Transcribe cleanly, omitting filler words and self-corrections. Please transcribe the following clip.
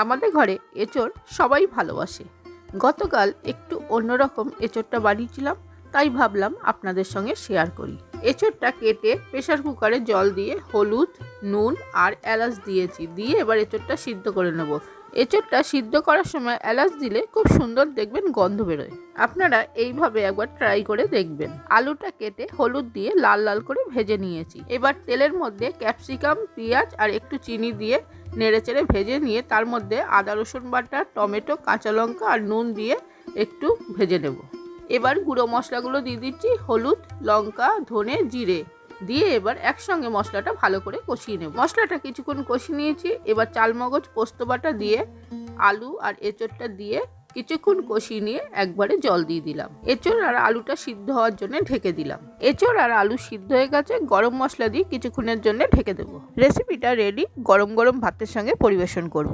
আমাদের ঘরে এঁচোড় সবাই ভালোবাসে। গতকাল একটু অন্যরকম এঁচোড়টা বানিয়েছিলাম, তাই ভাবলাম আপনাদের সঙ্গে শেয়ার করি। এঁচোড়টা কেটে প্রেসার কুকারে জল দিয়ে হলুদ, নুন আর এলাচ দিয়েছি, দিয়ে এবার এঁচোড়টা সিদ্ধ করে নেব। এঁচোড়টা সিদ্ধ করার সময় এলাচ দিলে খুব সুন্দর দেখবেন গন্ধ বেরোয়। আপনারা এইভাবে একবার ট্রাই করে দেখবেন। আলুটা কেটে হলুদ দিয়ে লাল লাল করে ভেজে নিয়েছি। এবার তেলের মধ্যে ক্যাপসিকাম, পেঁয়াজ আর একটু চিনি দিয়ে নেড়েচেড়ে ভেজে নিয়ে তার মধ্যে আদা রসুন বাটা, টমেটো, কাঁচা লঙ্কা আর নুন দিয়ে একটু ভেজে নেব। এবার গুঁড়ো মশলাগুলো দিয়ে দিচ্ছি, হলুদ, লঙ্কা, ধনে, জিরে দিয়ে এবার একসঙ্গে মশলাটা ভালো করে কষিয়ে নেব। মশলাটা কিছুক্ষণ কষিয়ে নিয়েছি। এবার চালমগজ, পোস্ত বাটা দিয়ে আলু আর এঁচোড়টা দিয়ে কিছুক্ষণ কষিয়ে নিয়ে একবারে জল দিয়ে দিলাম। এঁচোড় আর আলুটা সিদ্ধ হওয়ার জন্য ঢেকে দিলাম। এঁচোড় আর আলু সিদ্ধ হয়ে গেছে, গরম মশলা দিয়ে কিছুক্ষণের জন্য ঢেকে দেবো। রেসিপিটা রেডি। গরম গরম ভাতের সঙ্গে পরিবেশন করব।